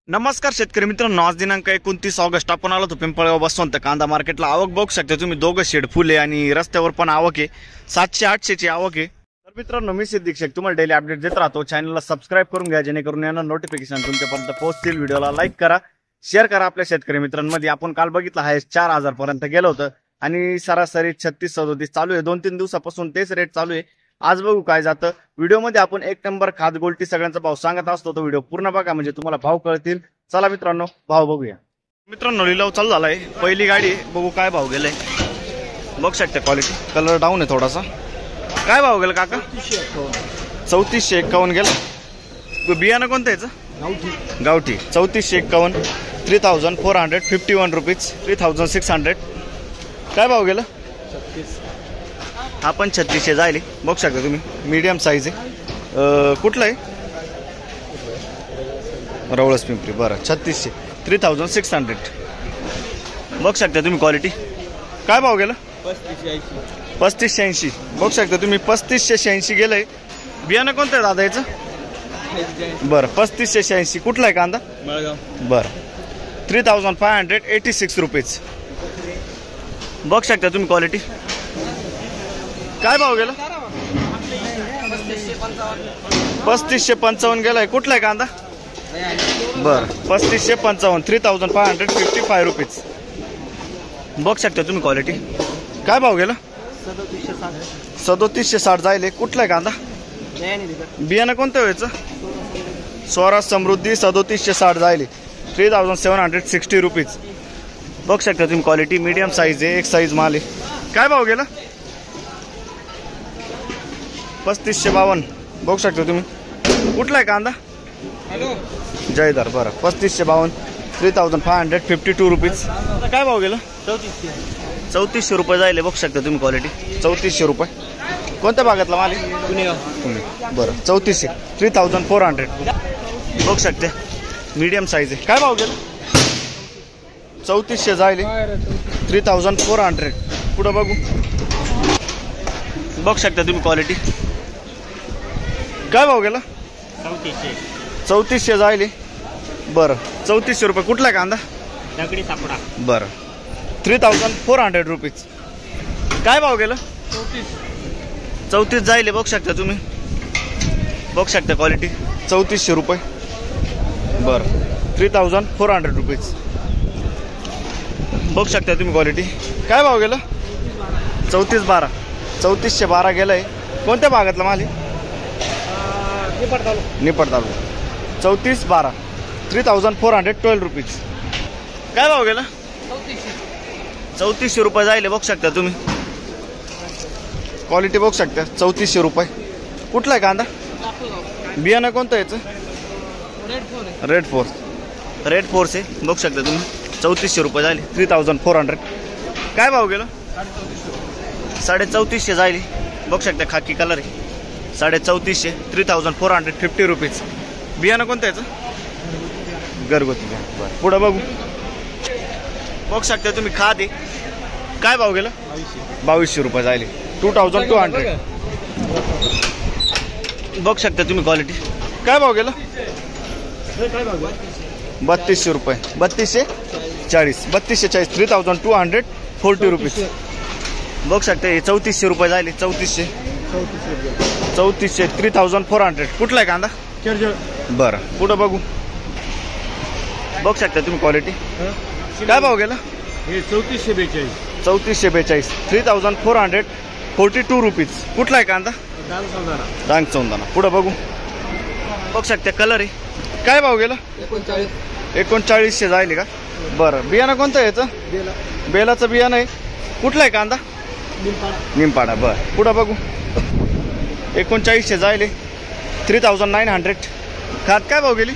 नमस्कार शेतकरी मित्रांनो, आज दिनांक 29 ऑगस्ट आपण आलो होतो पिंपळगाव बसवंत कांदा मार्केटला। आवक बघू शकता तुम्ही, दोघं शेड फुले आणि रस्त्यावर पण आवक आहे। 700-800 ची आवक आहे। तर मित्रांनो, मी सिद्दीक शेख तुम्हाला डेली अपडेट देत राहतो। चॅनलला सबस्क्राइब करून घ्या जेणेकरून येणार नोटिफिकेशन तुमच्यापर्यंत पोहोचतील। व्हिडिओला लाईक करा, शेअर करा आपल्या शेतकरी मित्रांमध्ये। आपण काल बघितलं आहे 4000 पर्यंत गेलं होतं आणि सरासरी 36-37 चालू आहे। 2-3 दिवसापासून तेच रेट चालू आहे। आज बघू काय जातं। व्हिडिओमध्ये आपण एक नंबर खाद गोल्टी सगळ्यांचा भाव सांगत असतो, तो व्हिडिओ पूर्ण बघा म्हणजे तुम्हाला भाव कळतील। चला मित्रांनो, भाव बघूया। मित्रांनो, लिलाव चालू झालाय। पहिली गाडी बघू काय भाव गेलाय। बघू शकता क्वालिटी, कलर डाऊन आहे थोडासा। काय भाव गेला काका? 3451 गेला। बियाणं कोणतं याचं? गावठी 3451, 3451 रुपीज, 3600। काय भाव गेला? हा पण 3600 जायले। बघू शकता तुम्ही, मीडियम साईज आहे। कुठलं आहे? रवळस पिंपरी। बरं, 3600, 3600। बघू शकता तुम्ही क्वालिटी। काय भाव गेला? 3580। बघू शकता तुम्ही, 3580 गेलंय। बियाणं कोणतं आहे दादा याचं? बरं, 3580। कुठला आहे कांदा? बरं, 3586 रुपीज। बघू शकता तुम्ही क्वालिटी। काय भाव गेला? 3555 गेलाय। कुठला आहे कांदा? बरं, 3555, 3555 रुपीज। बघू शकता तुम्ही क्वालिटी। काय भाव गेला? 3760 जायले। कुठला आहे कांदा? बियाणं कोणतं व्हायचं? स्वराज समृद्धी 3760 जायले, 3760 रुपीज। बघू शकता तुम्ही क्वालिटी, मीडियम साईज आहे, एक साईज माल आहे। काय भाव गेला? 3552। बघू शकता तुम्ही। कुठला आहे कांदा? जयदार। बरं, 3552, 3552 रुपीज। काय भाव गेला? 3400 रुपये जायले। बघू शकता तुम्ही क्वालिटी, 3400 रुपये। कोणत्या भागातला माल आहे? पुणे। बरं, 3400, 3400। बघू शकते, मीडियम साईज आहे। काय भाव गेला? 3400 जायले, 3400। पुढं बघू। बघू शकता तुम्ही क्वालिटी। काय भाव गेला? 3400 जायले। बरं, 3400 रुपये। कुठला कांदा? दगडी सापडा। बरं, 3400 रुपीज। काय भाव गेला? 34 जायले। बघू शकता तुम्ही, बघू शकता क्वालिटी, 3400 रुपये। बरं, 3400 रुपीज। बघू शकता तुम्ही क्वालिटी। काय भाव गेला? 3412, 3412 गेलाय। कोणत्या भागातला माल आहे? निपाट तालुका। 3412, 3412 रुपीज। काय भाव गेला? 3400 रुपये जायले। बघू शकता तुम्ही क्वालिटी, बघू शकता, 3400 रुपये। कुठला आहे कांदा? बियाणं कोणतं याचं? रेड फोर्स आहे। बघू शकता तुम्ही, 3400 रुपये जायले, 3400। काय भाव गेला? 3450 जायले। बघू शकता, खाकी कलर आहे, 3450, 3450 रुपीज। बियाणं कोणतं याचं? घरगुती। बरं, पुढं बघू। बघू शकता तुम्ही, खाद आहे। काय भाव गेला? 2200 रुपये जायले, 2200। बघू शकता तुम्ही क्वालिटी। काय भाव गेला? 3200 रुपये, 3240, 3240, 3240 रुपीज। बघू शकता, हे 3400 रुपये जायले, 3400, 3400। कुठला आहे कांदा? बरं, पुढं बघू। बघू शकता तुम्ही क्वालिटी। काय भाव गेला? 3442, 3442, 3442 रुपीज। कुठला आहे कांदा? डांग चौंदाना। पुढं बघू। बघू शकता कलर आहे। काय भाव गेला? 3900 जायले का? बरं, बियाणं कोणतं आहे याचं? बेलाचं बियाणं आहे। कुठला आहे कांदा? निमपाडा। बरं, पुढं बघू। 3900 जायले, 3900। खात काय भाव गेली?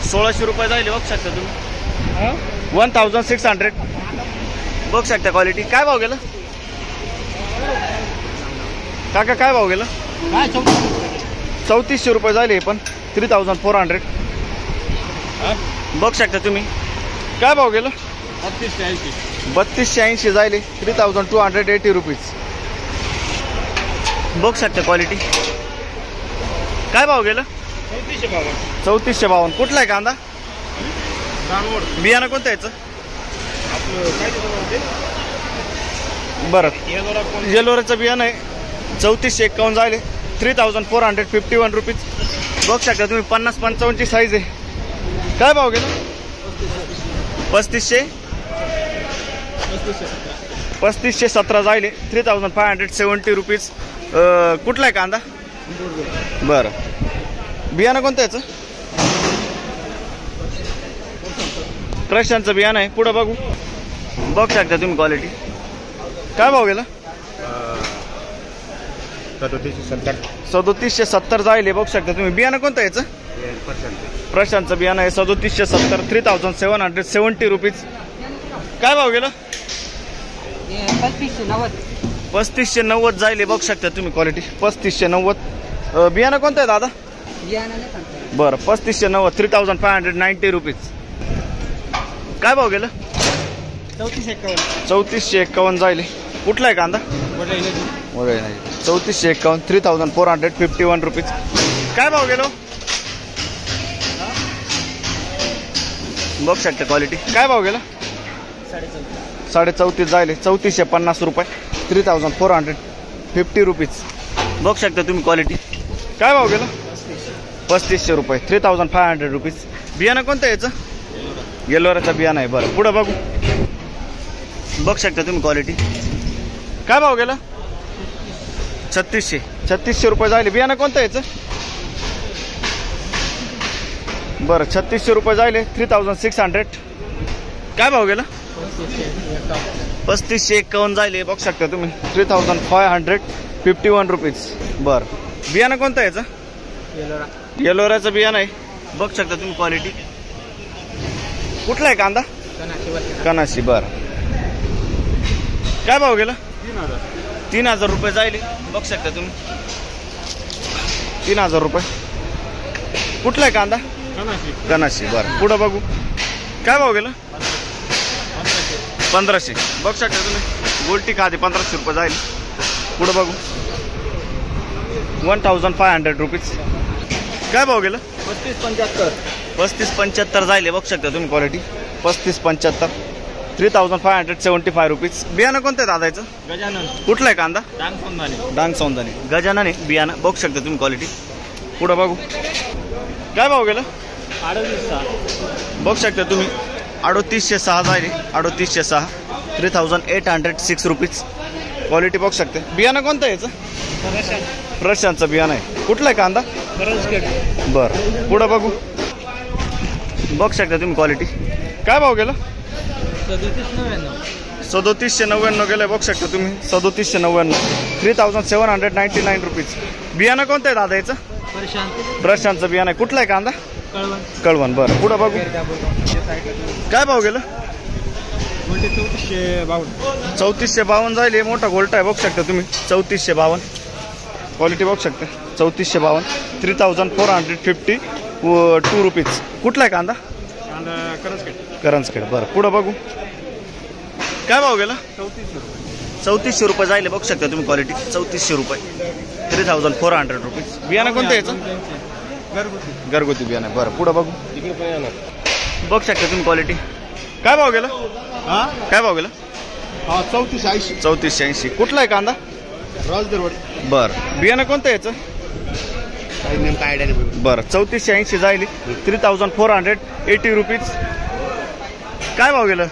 1600 रुपये जायले। बघू शकता तुम्ही, 1600। बघू शकता क्वालिटी। काय भाव गेला काका? काय भाव गेला? 3400 रुपये जायले, पण 3400। बघू शकता तुम्ही। काय भाव गेला? 3280 जायले, 3280 रुपीज। बघू शकता क्वालिटी। काय भाव गेला? 3452. कुठला आहे कांदा? बियाणं कोणतं याचं? बरं, येलोराचं बियाणं आहे. 3451 झाले. 3451 रुपीज. बघू शकता तुम्ही. 50-55 ची साईज आहे. काय भाव गेला? 3517 जायले. 3570 रुपीज. कुठला आहे कांदा? बरं, बियाणं कोणतं याचं? क्रशांचं बियाणं आहे. पुढं बघू शकता तुम्ही क्वालिटी. काय भाव गेला? 3770 जायले. बघू शकता तुम्ही. बियाणं कोणतं याचं? प्रशांतचं बियाणं आहे. 3770. 3770 रुपीज. काय भाव गेला? 3590 जायले. बघू शकता तुम्ही क्वालिटी. 3590. बियाणं कोणतं आहे दादा? बरं, 3590. 3590 रुपीज. काय भाव गेलं? 3451 जायले. कुठला आहे कांदा? वगैरे नाही. 3451. 3451 रुपीज. काय भाव गेलो? बघू शकता क्वालिटी. काय भाव गेला? 34.5 जायले. 3450 रुपये. 3450 रुपीज. बघू शकता तुम्ही क्वालिटी. काय भाव गेला? 3500 रुपये. 3500 रुपीज. बियाणं कोणतं याचं? येलोराचं बियाणं आहे. बरं, पुढं बघू शकता तुम्ही क्वालिटी. काय भाव गेला? 3600 रुपये जायले. बियाणं कोणतं याचं? बरं, 3600 रुपये जायले. 3600. काय भाव गेला? 3551 जायले. बघू शकता तुम्ही. 3551 रुपीज. बरं, बियाणं कोणतं याचं? येलोराचं बियाणं आहे. बघू शकता तुम्ही क्वालिटी. कुठला आहे कांदा? कनाशी. बरं, काय भाव गेला? 3000 रुपये जायले. बघू शकता तुम्ही. 3000 रुपये. कुठला आहे कांदा? कनाशी. बरं, पुढं बघू. काय भाव गेला? 1500. बघू शकता तुम्ही. गोल्टी खादी 1500 रुपये जाईल. पुढं बघू. 1500 रुपीज. काय भाव गेला? 3575 जायले. बघू शकता तुम्ही क्वालिटी. 3575. 3575 रुपीज. बियाणं कोणतं आहे दादा याचं? गजानन. कुठला आहे कांदा? डांग सौंदाने. गजानन आहे बियाणं. बघू शकता तुम्ही क्वालिटी. पुढं बघू. काय भाव गेला? 3806. बघू शकता तुम्ही. 3806 जायले. 3806. 3806 रुपीज. क्वालिटी बघू शकते. बियाणं कोणतं आहे याचं? प्रशांतचं बियाणं आहे. कुठलं आहे कांदा? बरं, पुढं बघू शकता तुम्ही क्वालिटी. काय भाव गेला? 3799 गेलं. बघू शकता तुम्ही. 3799. 3799 रुपीज. बियाणं कोणतं आहे दादा याचं? प्रशांतचं बियाणं आहे. कुठलं आहे कांदा? कळवण. बरं, पुढं बघू. काय भाव गेलं? 3452 जायले. मोठा गोल्ट आहे. बघू शकता तुम्ही. 3452. क्वालिटी बघू शकता. 3452. 3452 रुपीज. कुठला आहे कांदा? करंजखेड. बरं, पुढं बघू. काय भाव गेला? 3400 रुपये जायले. बघू शकता तुम्ही क्वालिटी. 3400 रुपये. 3400 रुपीज. बियाणं कोणतं याचं? घरगुती बियाणं. बरं, पुढं बघू शकता तुम्ही क्वालिटी. काय भाव गेला? काय भाव गेला? 3480. कुठला आहे कांदा? बरं, बियाणं कोणतं याचं? बरं, 3480 जायली. 3480 रुपीज. काय भाव गेलं?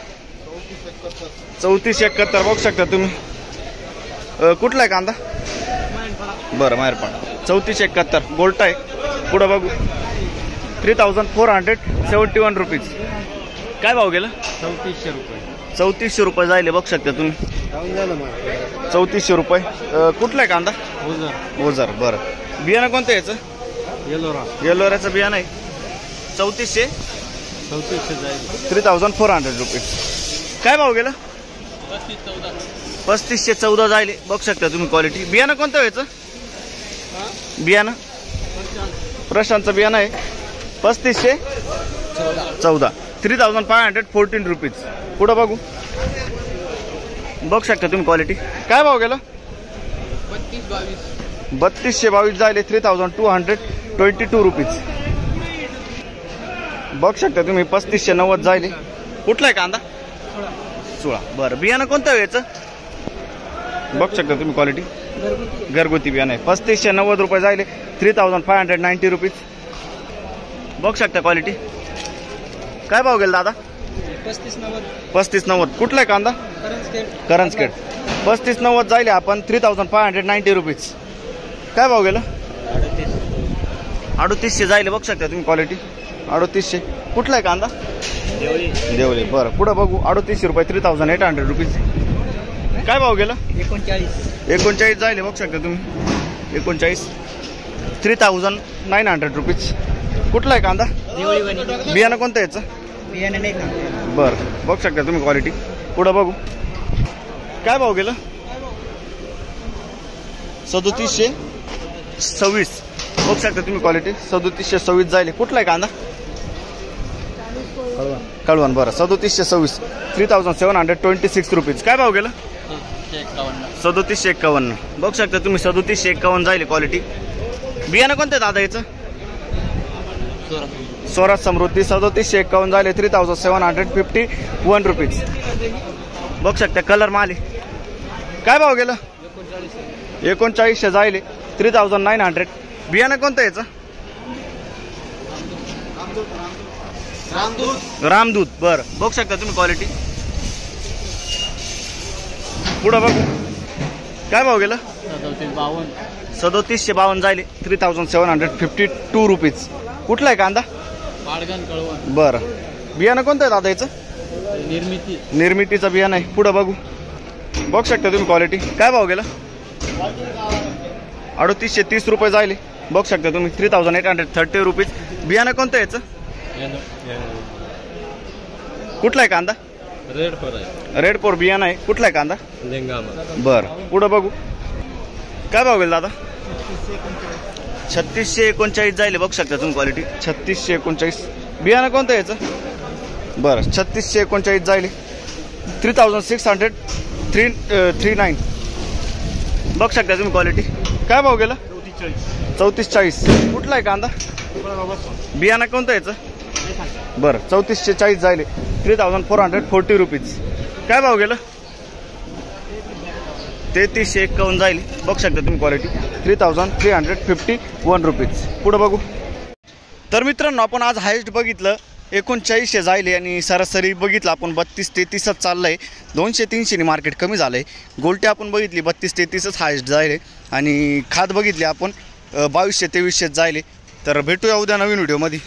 3471. बघू शकता तुम्ही. कुठला आहे कांदा? बरं, माहेरपाडा. 3471 गोल्ट आहे. पुढं बघू. 3471 रुपीज. काय भाव गेला? 3400 रुपये जायले. बघू शकता तुम्ही. 3400 रुपये. कुठला आहे कांदा? ओझर. बरं, बियाणं कोणतं याचं? येलोराचं बियाणं आहे. 3400 3400 रुपीज. काय भाव गेला? 3514 जायले. बघू शकता तुम्ही क्वालिटी. बियाणं कोणतं याचं? बियाणं प्रशांतचं बियाणं आहे. 3514. 3514 रुपीज. पुढं बघू शकता तुम्ही क्वालिटी. काय भाव गेला? 3222 जायले. 3200. 22 रुपीज. बघू शकता तुम्ही 3590 जाईल. कुठला आहे कांदा? 16. बरं, बियाणं कोणतं आहे याचं? बघू शकता तुम्ही क्वालिटी घरगुती बियाणं आहे. 3590 रुपये जाईल. 3590 रुपीज. बघू शकता क्वालिटी. काय भाव गेला दादा? 3590. कुठला आहे कांदा? करंजखेड. 3590 जाईल आपण. 3590 रुपीज. काय भाव गेला? 3800 जाईल. बघू शकता तुम्ही क्वालिटी 3800. कुठला आहे कांदा? देवळी. बरं, पुढं बघू. 3800 रुपये. 3800 रुपीज. काय भाव गेला? 39 जाईल. बघू शकता तुम्ही 39. 3900 रुपीज. कुठला आहे कांदा? बियाणं कोणतं याचं? बरं, बघू शकता तुम्ही क्वालिटी. पुढं बघू. काय भाव गेलं? 3726. बघू शकता तुम्ही क्वालिटी 3726 जाईल. कुठला आहे कांदा? कळवण. बरं, 3726. 3726 रुपीज. काय भाव गेलं? 3751. बघू शकता तुम्ही 3751 जाईल क्वालिटी. बियाणं कोणतं दादा याचं? स्वराज समृद्धी. 3751 झाले. 3751 रुपीज. बघू शकता कलर माल. काय भाव गेलं? 3900 जाईल. 3900. बियाणं कोणतं याचं? रामदूत. बरं, बघू शकता तुम्ही क्वालिटी. पुढं बघू. काय भाव गेलं? 3752 जाईल. 3752 रुपीज. कुठला आहे कांदा? बरं, बियाणं कोणतं आहे दादा याचं? निर्मितीचं बियाणं आहे. पुढं बघू. बघू शकता तुम्ही क्वालिटी. काय भाव गेला? 3830 रुपये जाईल. बघू शकता तुम्ही 3830 रुपीज. बियाणं कोणतं आहे याचं? कुठला आहे कांदा? रेडपोर बियाणं आहे. कुठला आहे कांदा? बरं, पुढं बघू. काय भाव गेला दादा? 3639 जाईल. बघू शकता तुम्ही क्वालिटी 3639. बियाणं कोणतं याचं? बरं, 3639 जाईल. 3639. बघू शकता तुम्ही क्वालिटी. काय भाव गेला? 3440. कुठला आहे कांदा? बियाणं कोणतं याचं? बरं, 3440 जाईल. 3440 रुपीज. काय भाव गेलं? 3351 जाईल. बघू शकता तुम्ही क्वालिटी 3351 रुपीज. पुढं बघू. तर मित्रांनो, आपण आज हायेस्ट बघितलं 3900 जाईल आणि सरासरी बघितलं आपण 32-33च चाललं आहे. 200-300 मार्केट कमी झालं आहे. गोल्टी आपण बघितली 32-33च हायेस्ट जाईल आणि खाद बघितली आपण 2200-2300 जाईल. तर भेटूया उद्या नवीन व्हिडिओमध्ये.